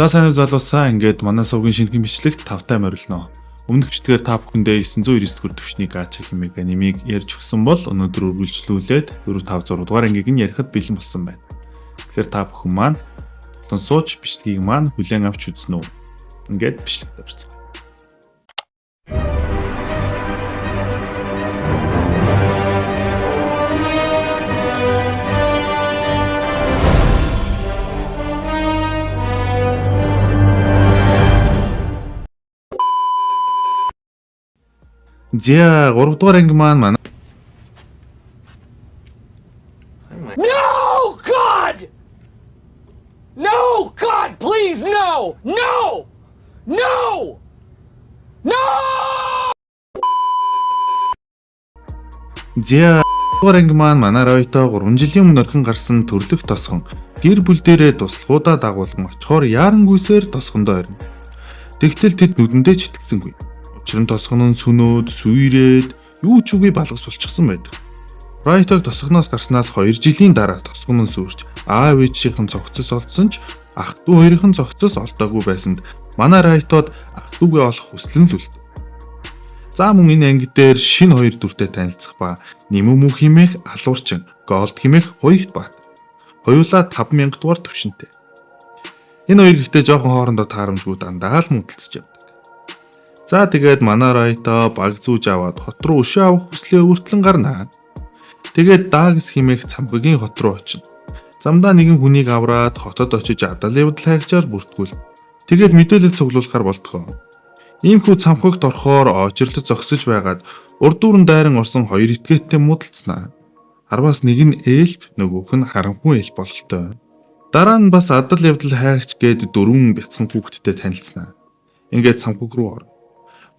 За сайн залуусаа ингээд манай сувгийн шинэхэн бичлэгт тавтай морилно. Өмнөх бичлэгээр та бүхэндээ 999 дэх түвшний гача хэмээх анимыг ярьж өгсөн бол өнөөдөр үргэлжлүүлээд 456 дугаар ангийг нь ярихад бэлэн болсон байна. Тэгэхээр та бүхэн маань тун сууч бичлэгийг маань хүлээн авч үзнэ үү? Ингээд бичлэгт орцгоё. За 3 дугаар анги маань манай No, God! No, God, please, no! No! No! No! За дугаар анги маань манай Ройтоо 3 жилийн өмнө орхин гарсан төрлөх тосгон гэр бүл дээрээ туслахуудаа дагуулсан очихоор яарангүйсээр тосгондоо орно. Тэгтэл тэд нүдэндээ ч итгэсэнгүй. Учир нь тосгон нь сүнөөд, сүйрээд юу ч үгүй балгас болчихсон байдаг. Ройтог тосгоноос гарснаас 2 жилийн дараа тосгон нь сүрч аав ээжийнхэн цогцос олдсон ч ах トゥ хоёрын цогцос олдоогүй байсанд манай Ройтод ах トゥ гээ олох хүсэл нь л үлдээ. За мөн энэ анги дээр шинэ хоёр дүртэй танилцах ба Нимүмү хэмээх алуурчин, Голд хэмээх хоёрт баатар. Хоёулаа 5000 дугаар түвшинтэй. Энэ хоёр гэхдээ жоохон хоорондоо таарамжгүй дандаа л мөдөлдөж явдаг. За тэгээд манай Ройто баг зүүж аваад хот руу өшөө авах хүслээ өртлөн гарнаа. Тэгээд Дагс хэмээх цамбагийн хот руу очино. Замдаа нэгэн хүнийг авраад хотод очиж адал явдал хайгчаар бүртгүүл. Тэгээд мэдээлэл цуглуулахар болтгоо. Иймхүү цамхагт орохоор очирлож зогсож байгаад урд дүүрэн дайран орсон хоёр этгээдтэй муудалцснаа. Харвас нэг нь эльф, нөгөөх нь харанхуй эльф бололтой. Дараа нь бас адал явдал хайгч гээд 4 бяцхан хүүхэдтэй танилцсанаа. Ингээд цамхаг руу орно.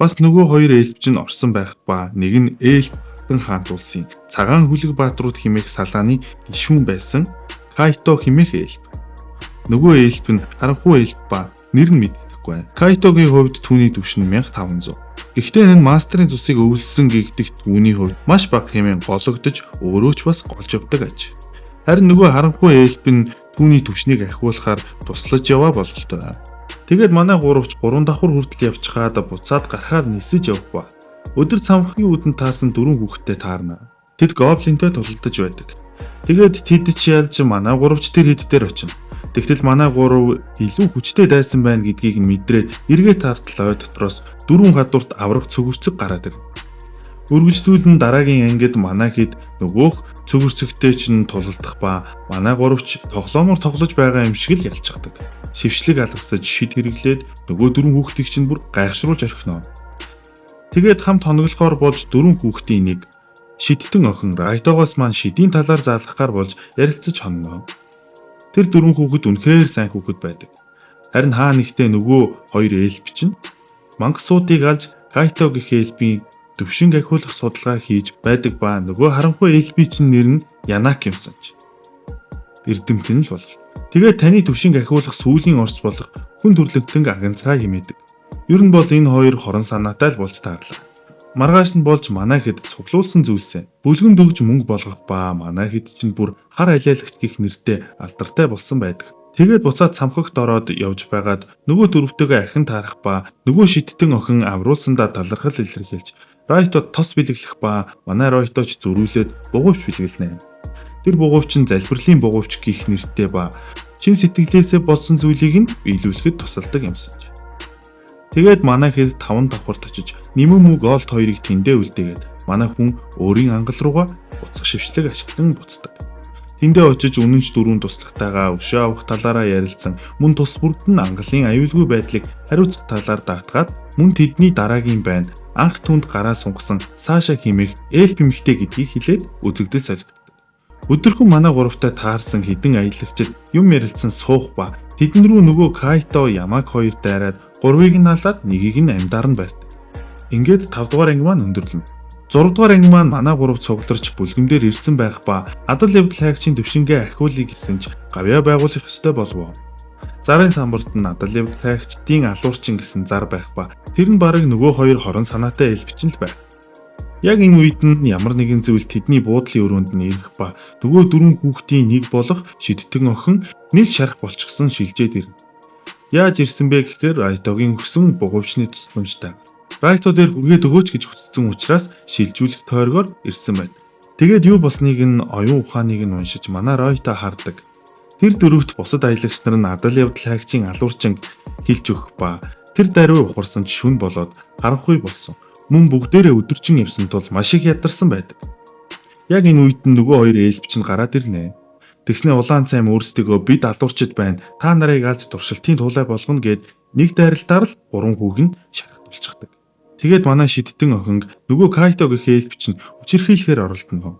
Бас нөгөө хоёр эльф чинь орсон байх ба нэг нь эльф Хатан хаант улсын цагаан хүлэг баатрууд хэмээх салааны гишүүн байсан Кайто хэмээх эльф. Нөгөө эльф нь харанхуй эльф ба нэр нь мэддэхгүй. Кайтогийн хувьд түүний түвшин 1500. Гэхдээ энэ нь мастерын цусыг өвлсөн гэгдэгт түүний хувьд маш бага хэмээн гологдож өөрөө ч бас голж явдаг аж. Харин нөгөө харанхуй эльф нь түүний түвшнийг ахиулахаар туслаж яваа бололтой. Тэгээд манай гуравч 3 давхар хүртэл явчихаад буцаад гарахаар нисэж явах ба. Өдөр цамхгийн үдэнд таарсан 4 хүүхэдтэй таарна. Тэд гоблинтэй тулалдаж байдаг. Тэгээд тэд ч ялж манай гуравч тэр хэд дээр очино. Тэгтэл манай гурав илүү хүчтэй дайсан байна гэдгийг нь мэдрээд эргээ тартал ой дотроос 4 гадуурт аврах цөгөрцөг гараад ир. Үргэлжлүүлэн дараагийн ангид манай хэд нөгөөх цөгөрцөгтэй чинь тулалдах ба манай гуравч тоглоомор тоглож байгаа юм шиг л ялцдаг. Шившлэг алгасаж шид хэрэглээд нөгөө 4 хүүхдийг чинь бүр гайхшруулж орхино. Тэгээд хамт хоноглохоор болж 4 хүүхдийн нэг шидтэн охин Райтогоос маань шидийн талаар заалгахаар болж ярилцаж хонно. Тэр 4 хүүхэд үнэхээр сайн хүүхэд байдаг. Харин хаа нэгтээ нөгөө хоёр эльф чинь мангасуудыг алж Кайто гэх эльфийн төвшинг ахиулах судалгаа хийж байдаг ба нөгөө харанхуй эльфийн чинь нэр нь Янак юмсанч. Эрдэмтэн л болов. Тэгээд таны төвшинг ахиулах сүүлийн орц болох хүн төрлөختөнг агенцгаа хэмээдэг. Ер нь бол энэ хоёр хорон санаатай л болж таарлаа. Маргааш нь болж манай хэд цуглуулсан зүйлсээ бүлгэн дөгж мөнгө болгох ба манай хэд чинь бүр хар алиалагч гэх нэртэй алдартай болсон байдаг. Тэгээд буцаад цамхагт ороод явж байгаад нөгөө дөрөвтэйгээ архин таарах ба нөгөө шидтэн охин авруулсандаа талархал илэрхийлж Ройтод тос бэлэглэх ба манай Ройточ зөрүүлээд бугуйч бэлгэлнэ. Тэр бугуйч нь залбирлын бугуйч гэх нэртэй ба чин сэтгэлээсээ болсон зүйлийг нь биелүүлэхэд тусалдаг юмсан. Тэгээд манай хэд 5 давхарт очиж Нимүмү Голд хоёрыг тэндээ үлдээгээд манай хүн өөрийн ангал руугаа буцах шившлэг ашиглан буцдаг. Тэндээ очиж үнэнч 4 туслагтайгаа өшөө авах талаараа ярилцсан мөн тус бүрд нь ангалын аюулгүй байдлыг хариуцах талаар даатгаад мөн тэдний дараагийн байна анх түнд гараа сунгасан Саша хэмээх эльф эмэгтэй гэдгийг хэлээд үзэгдэл солигддог. Өдөрхөн манай гуравтай таарсан хідэн аялагчид юм ярилцсан суух ба тэдэн рүү нөгөө Кайто Ямак хоёр дайраад гурвыг нь алаад нэгийг нь амьдаар нь барьдаг. Ингээд 5 дугаар анги маань өндөрлөн. 6 дугаар анги маань манай гурав цугларч бүлгэмдэр ирсэн байх ба адал явдал хайгчийн төвшингээ ахиулъя гэсэн ч гавьяа байгуулах ёстой болов. Зарын самбарт нь адал явдал хайгчдын алуурчин гэсэн зар байх ба тэр нь бараг нөгөө хоёр хорон санаатай эльфчин л байх. Яг энэ үед нь ямар нэгэн зүйл тэдний буудлын өрөөнд нь ирэх ба нөгөө 4 хүүхдийн нэг болох шидтэн охин нийл шарах болчихсон шилжээд ирнэ. Яаж ирсэн бэ гэхээр Райтогийн өгсөн бугуйчны тусламжтай. Райто дээр хүргээд өгөөч гэж хүссэн учраас шилжүүлэх тойргоор ирсэн байна. Тэгээд юу болсныг нь оюун ухааныг нь уншиж манай Райто хардаг. Тэр дөрөвт бусад аялагч нар нь адал явдал хайгчийн алуурчин хэлж өгөх ба тэр даруй ухарсан ч шүн болоод харанхуй болсон. Мөн бүгдээрээ өдөржин явсан тул маш их ядарсан байдаг. Яг энэ үед нь нөгөө хоёр ээлбч нь гараад ирнэ. Тэгснээ улаан цайм өөрсдөө бид алуурчид байна. Та нарыг алж туршилтын тулай болгоно гэд нэг дайралтаар л 3 хүүг нь шархтуулчихдаг. Тэгээд манай шидтэн охин нөгөө Кайто гэх ээлбч нь хүчирхийлэхээр оролдоно.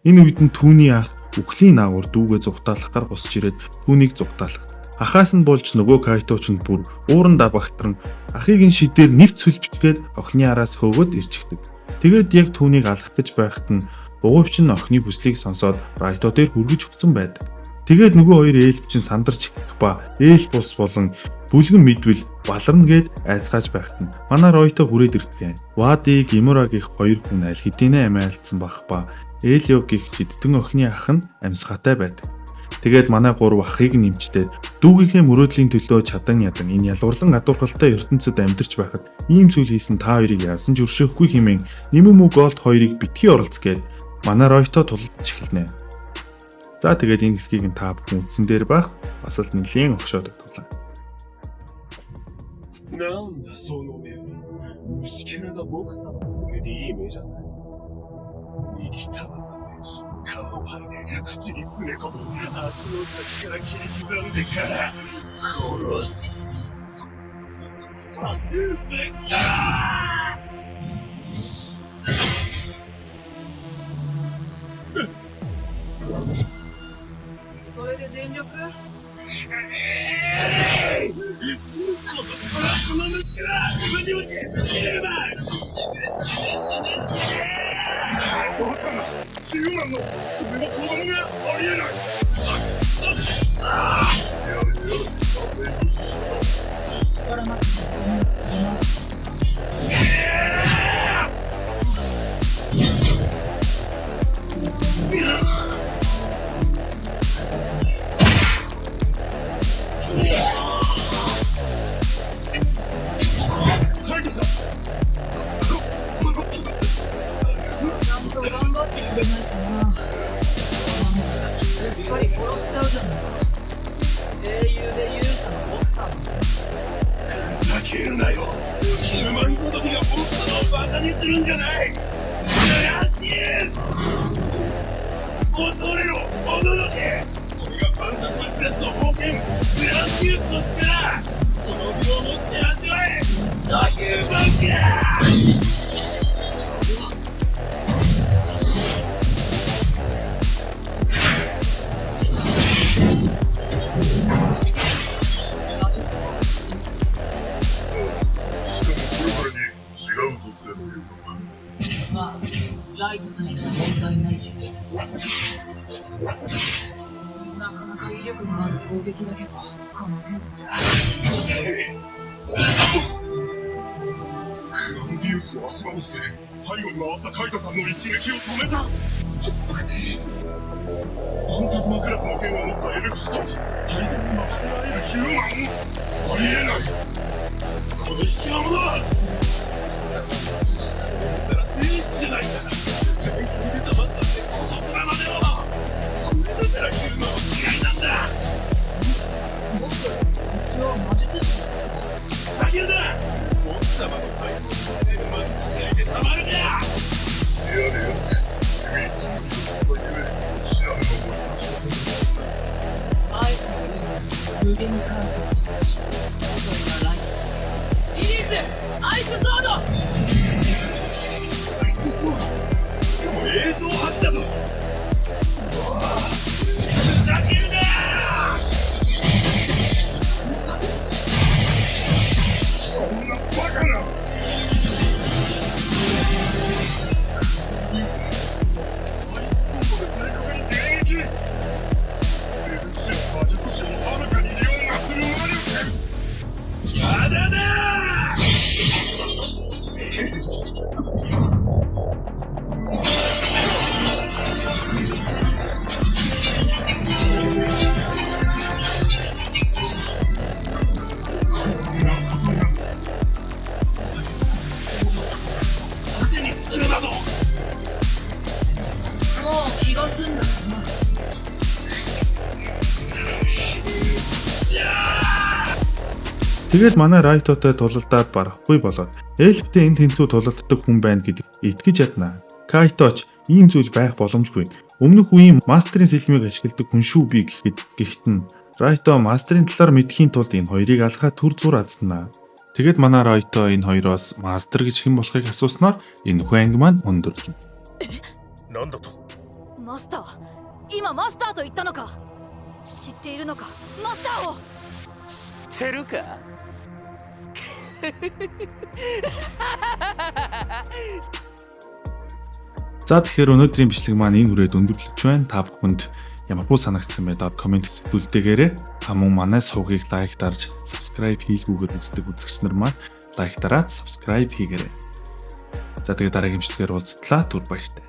Энэ үед нь түүний ах үхлийн наагур дүүгээ зугатаалахаар босч ирээд түүнийг зугатаалагд. Ахаас нь болж нөгөө Кайто ч бүр уурандаа багтран ахыг нь шидээр нэвт сүлбчгээд охины араас хөөгөөд ирчихдэг. Тэгээд яг түүнийг алах гэж байхад нь бугуйч нь охины хүслийг сонсоод Райто дээр хүргэж өгсөн байдаг. Тэгээд нөгөө хоёр ээлбч нь сандарч ихсэх ба ээл бус болон бүлгэн мэдвэл баларна гэд айцгааж байхад нь манай Райто хүрээд ирдэг. Вади Гимура гэх хоёр хүн аль хэдийнэ амиалдсан байх ба Элио гэх шидтэн охины ах нь амьсгатай байдаг. Тэгээд манай 3 ахыг нэмчлээд дүүгийнхээ мөрөөдлийн төлөө чадан ядан энэ ялгуурлан гадуурхалтай ертөнцид амьдарч байхад ийм зүйл хийсэн та хоёрыг яасан ч өршөөхгүй хэмээн Нимүмү Голд хоёрыг битгий оролц гээд манай Райто тулалдаж эхэлнэ. За тэгээд энэ хэсгийг та бүхэн үзсэн дээр байх бас л нэлийн огшоод тоглоо. なんだその目は。虫けらが僕様の目でいい目じゃない。生きたまま全身の皮を剥いで口に詰め込む。足の先から切り刻んでから殺す。でっかそれで全力この息子はムチムチ死ねばどうしたんだ10万のそれは子供がありえない力なくています。ちゃんと頑張ってくれないかな。うっかり殺しちゃうじゃない。英雄で勇者の奥さんです。ふざけるなよ10万ごときが僕様をバカにするんじゃない恐れろおののけこれがファンタズマクラスの冒険グランディウスの力その身をもって味わえドヒューマンキラーまあ、ライトさんには問題ないけど。なかなか威力のある攻撃だけど、この程度じゃ。グランディウスを足場にして背後に回ったカイトさんの一撃を止めたファンタズマクラスの剣を持ったエルフ士と対等にまとめられるヒューマンありえないこの引きなものは戦士じゃないか全国に出たばっかってこそからまではこれだったらヒューマンは嫌いなんだ僕、一応魔術師ですふざけるな奥様の体操にされる魔術師がいてたまるかいやねえという知らぬのも私はあえて言う無限に関係の術師。それがライト。リリースアイスソードでも映像発だぞふざけるなそんなバカなアイスソードで正確に迎撃エルフ士も魔術師もはるかに凌駕する魔力まだだ Тэгээд манай Райтотой тулалдаад барахгүй болоод Эльфтэй энэ тэнцүү тулалддаг хүн байна гэдэг итгэж яднаа. Кайточ ийм зүйл байх боломжгүй. Өмнөх үеийн мастерын сэлмийг ашигладаг хүн шүү би гэхэд нь Райто мастерын талаар мэдхийн тулд энэ хоёрыг алхаа төр зур азнаа. Тэгээд манай Райто энэ хоёроос мастер гэж хэн болохыг асууснаар энэ хүн маань өндөрлөв. なんだと。マスター、今マスターと言ったのか。知っているのか、マスターを。てるか За тэгэхээр өнөөдрийн бичлэг маань энэ хүрээд өндөрлөж байна. Та бүхэнд ямар буу санагдсан бэ? Доод комент хэсгүүлдээгээрэй. Та мөн манай сувгийг лайк дарж, subscribe хийлгүүгээр үздэг үзэгч нар маань лайк дараад subscribe хийгээрэй. За тэгээд дараагийн бичлэгээр уулзтлаа. Түр баяртай.